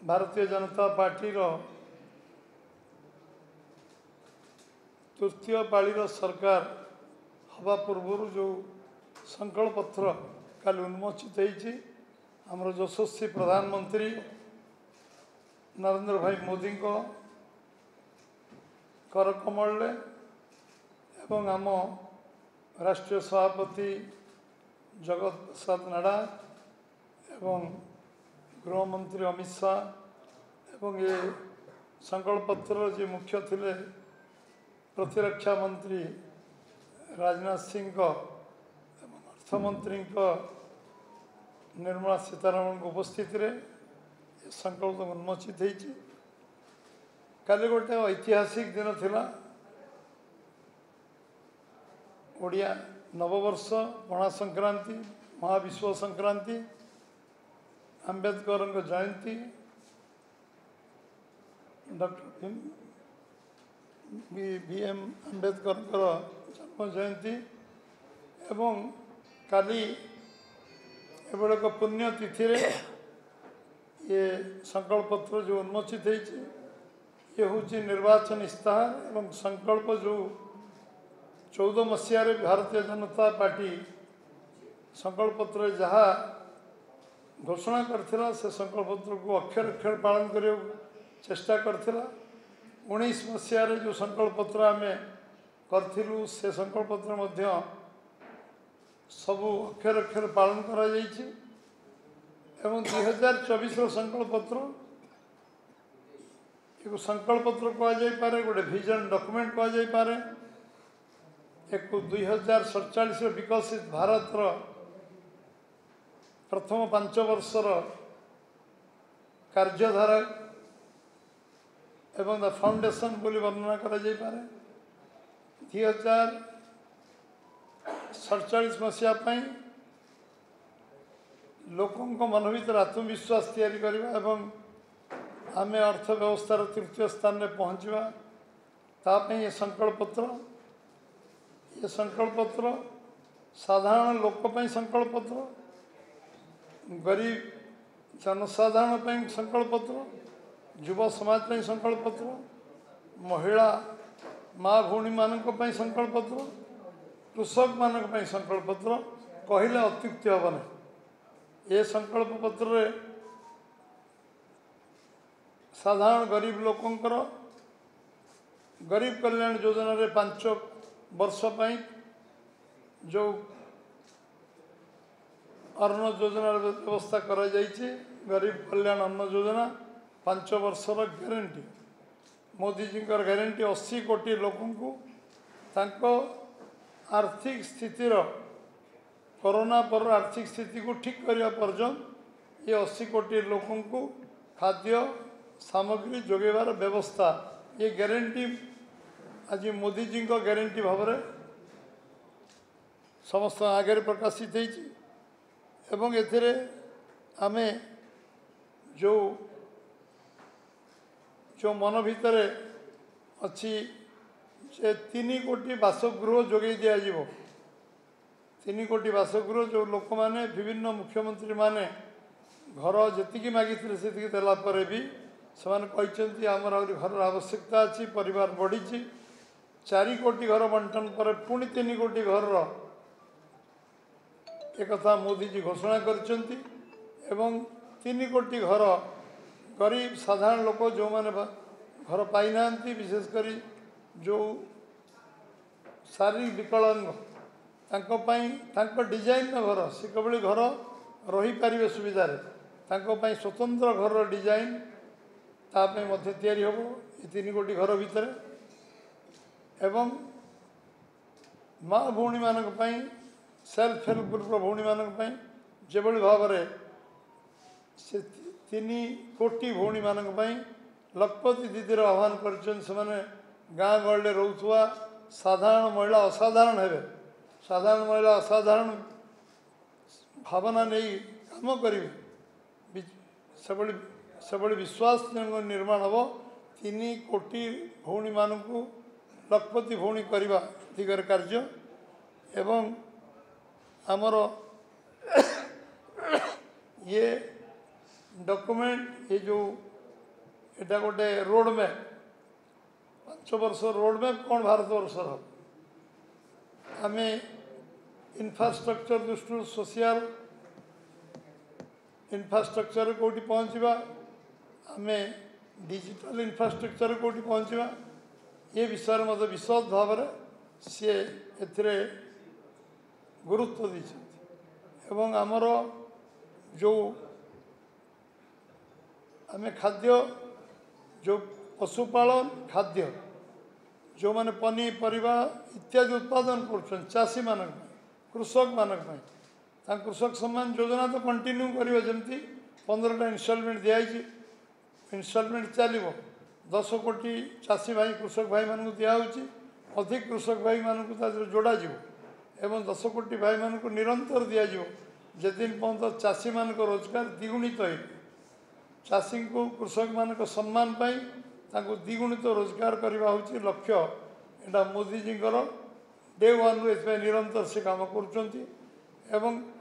Bharatiya Janata party तृतीय पाळीर सरकार हवा पूर्व जो संकल्प पत्र काल उन्मोचित होती आमर यशस्वी प्रधानमंत्री नरेंद्र भाई मोदी करकमल एवं आम राष्ट्रीय सभापति जगत प्रसाद नड्डा एवं गृहमंत्री अमित शाह एवं ये संकल्प पत्र जो मुख्य थिले प्रतिरक्षा मंत्री राजनाथ सिंह अर्थमंत्री निर्मला सीतारमण उपस्थित रे संकल्प उन्मोचित होती। काली गोटे ऐतिहासिक दिन थिला ओडिया नववर्ष पणा संक्रांति महाविश्व संक्रांति आंबेडकर जयंती डॉक्टर BM आंबेडकर जन्म जयंती एवं काली एवं एक पुण्य तिथि रे ये संकल्प पत्र जो उन्मोचित होती ये हूँ निर्वाचन इस्ताहार एवं संकल्प जो 14 मसीह भारतीय जनता पार्टी संकल्प पत्र जहाँ घोषणा करथिला से संकल्प पत्र को अक्षर अक्षर पालन करने चेष्टा करथिला। 19 मसीह जो संकल्प पत्र आम करूँ से संकल्प पत्र मध्य सबू अक्षर अक्षर पालन करा जाइछि एवं 2024 संकल्प पत्र एक संकल्प पत्र कहुए गोटे विजन डॉक्यूमेंट कहुए एक 2047 विकसित भारत प्रथम 5 वर्षर कार्यधारा एवं द फाउंडेशन बोली वर्णना करा जाई पारे 2047 मसीहा लोकों मन भीतर आत्मविश्वास तैयारी करवा एवं आमे अर्थव्यवस्थार तृतीय स्थान में पहुँचवा तापई ये संकल्प पत्र साधारण लोक संकल्प पत्र गरीब जनसाधारण संकल्प पत्र युवा समाज संकल्प पत्र महिला माँ भौणी मान संकल्प पत्र कृषक मान संकल्प पत्र कहले अत्युक्ति हम ना ये संकल्प पत्र साधारण गरीब लोकंकर गरीब कल्याण योजना रे 5 वर्ष जो अन्न योजना व्यवस्था करा जाइए गरीब कल्याण अन्न योजना 5 वर्षर ग्यारंटी मोदी जी ग्यारंटी 80 कोटी लोकंकु तांको आर्थिक स्थितिर कोरोना पर आर्थिक स्थिति को ठीक करने पर्यंत ये 80 कोटी लोकंकु खाद्य सामग्री जोगेबार व्यवस्था ये ग्यारंटी आज मोदी जी ग्यारंटी भाव में समस्त आगे प्रकाशित होती एवं एथिरे आमे जो मन भितर अच्छी 3 कोटी बासगृह जोगे दिज्व 3 कोटी बासगृह जो लोक माने विभिन्न मुख्यमंत्री माने घर जी मागी से देलापर भी से आमर घर आवश्यकता अच्छी परिवार बढ़ी 4 कोटी घर बंटन पर पुणी 3 कोटी घर एक मोदी जी घोषणा करचंती एवं 3 कोटी घर गरीब साधारण लोक जो माने घर पाई ना विशेषकर जो शारीरिक विकलांग तांको डिजाइन घर से कभी घर रही पारे सुविधा स्वतंत्र घर डिजाइन ताप तैयारी हम 3 कोटी घर भितर एवं माँ भौणी मान सेल्फ हेल्प ग्रुप भौणी मान जो भाव से 3 कोटी भौणी मान लखपति दीदीर आह्वान कर गाँ गहली रोकवा साधारण महिला असाधारण है साधारण महिला असाधारण भावना नहीं काम करेंगे से विश्वास निर्माण हम 3 कोटी भौणी मान लखपति भौणी करने दिगरे कार्य एवं आमर ये डॉक्यूमेंट ये जो एटा गोटे रोड मैप 5 वर्ष रोड मैप कौन भारत वर्षर आम इनफ्रास्ट्रक्चर दृष्टि सोशल इनफ्रास्ट्रक्चर कौटी पहुँचा आम डिजिटल इनफ्रास्ट्रक्चर कौटी पहुँचा ये विषय मत विशद भाव सी ए गुरुत्व देते आमर जो आम खाद्य जो पशुपालन खाद्य जो माने पनीपरिया इत्यादि उत्पादन कर चाषी मानक कृषक मानक कृषक सम्मान योजना तो कंटिन्यू करियो जमती 15टा इनस्टॉलमेंट दिखाई इनस्टॉलमेंट चलो 10 कोटी चाषी भाई कृषक भाई मानक दिखाऊँगी अधिक कृषक भाई मानक जोड़ा एवं 10 कोटी भाई मानक निरंतर दिज्व जेदिन पर्यंत चाषी मानक रोजगार द्विगुणित हो चाषी को कृषक मानक सम्मान पाई द्विगुणित रोजगार करवा हूँ लक्ष्य एटा मोदीजी डे वन निरंतर से काम कर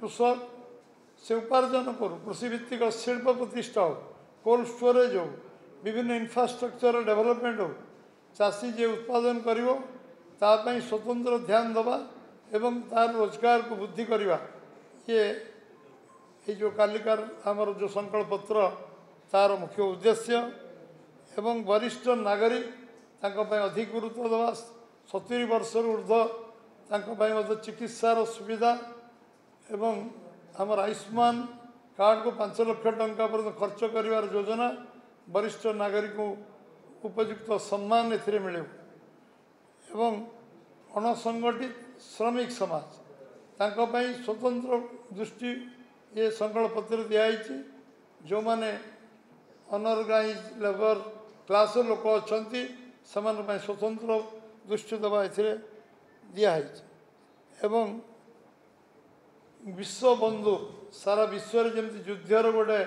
कृषक से उपार्जन करू कृषिभित्तिक शिल्प प्रतिष्ठा हो कोल्ड स्टोरेज हो विभिन्न इनफ्रास्ट्रक्चर डेवलपमेंट हो चाषी जे उत्पादन कर स्वतंत्र ध्यान दबा एवं तार रोजगार को वृद्धि करवा ये जो कालिकार आमर जो संकल्प पत्र तार मुख्य उद्देश्य एवं वरिष्ठ नागरिक अधिक गुरुत्व दवा 70 वर्ष ऊर्ध्व चिकित्सार सुविधा एवं आमर आयुष्मान कार्ड को 5 लाख टंका पर्यंत खर्च कर योजना वरिष्ठ नागरिक उपयुक्त सम्मान ए मिले एवं अणसंगठित श्रमिक समाज तांकाई स्वतंत्र दृष्टि ये संकल्प पत्र दिखाई जो माने अनऑर्गेनाइज लेबर क्लास लोक अच्छा से स्वतंत्र दृष्टि दबा दिखाई एवं विश्व बंधु सारा विश्व जमी युद्धर गोटे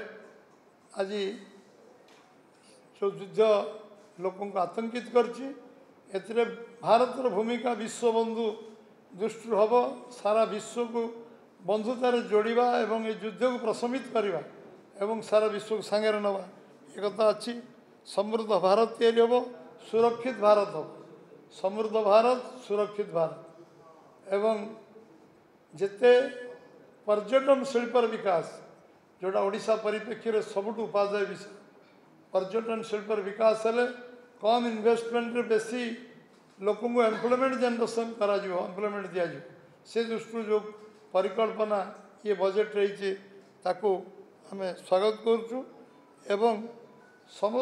आज जो युद्ध लोक आतंकित करछि भारतर भूमिका विश्व बंधु दृष्टि हम सारा विश्व को बंधुतार जोड़ा एवं ये युद्ध को प्रशमित करवा एवं सारा विश्व को सांगे नवा एक कथा अच्छी समृद्ध भारत तैयारी हम सुरक्षित भारत हम समृद्ध भारत सुरक्षित भारत एवं जिते पर्यटन शिल्पर विकास जोड़ा ओडिशा परिप्रेक्षी में सबुठ उपादेय विषय पर्यटन शिल्पर विकास हेले कम इन्वेस्टमेंट बेसी लोक एम्प्लॉयमेंट जनरेशन करा एम्प्लॉयमेंट दिज्व से दृष्टि जो परिकल्पना ये बजेट रही ताकू आम स्वागत करुँ एवं सब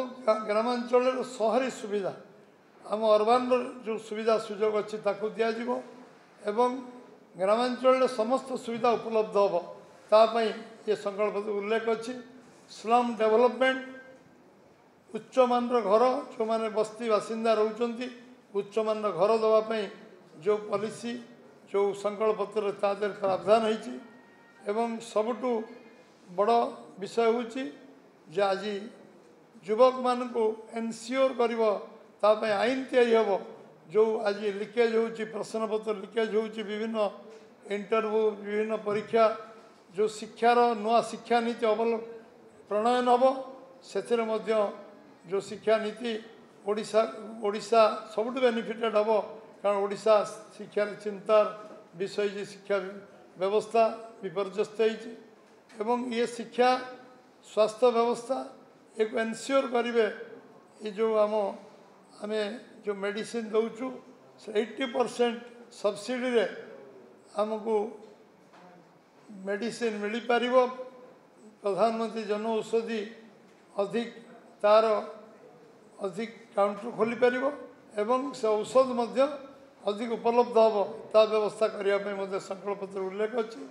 ग्रामांचल सहरी सुविधा आम अर्बान जो सुविधा सुजोग अच्छी ताकू दिज्व एवं ग्रामांचल समस्त सुविधा उपलब्ध हम तापाई ये संकल्प उल्लेख अच्छी स्लम डेवलपमेंट उच्च मान घर जो मैंने बस्ती बासिंदा रोचंती उच्च मान घर दवाई जो पॉलिसी जो संकल्प पत्र प्रावधान होती एवं सबुठु बड़ विषय हूँ जे आज युवक मान को एनश्योर कर आईन तैयारी जो आज लिकेज हो प्रश्न पत्र लिकेज हो विभिन्न इंटरव्यू विभिन्न परीक्षा जो शिक्षार नुआ शिक्षा नीति प्रणयन हम से जो शिक्षा नीति ओडिशा सबुठ बेनिफिटेड हम कारण ओडिशा शिक्षा चिंतार विषय जे शिक्षा व्यवस्था विपर्यस्त एवं ये शिक्षा स्वास्थ्य व्यवस्था एक एनश्योर करेंगे ये जो आम जो मेडिसिन दौचु 80% सब्सिडी रे आमको मेडिसिन मिल पार प्रधानमंत्री जन औषधि अधिक तार अधिक काउंटर खोली पार एवं से औषध अधिक उपलब्ध हम ता व्यवस्था करने संकल्प पत्र उल्लेख अच्छी।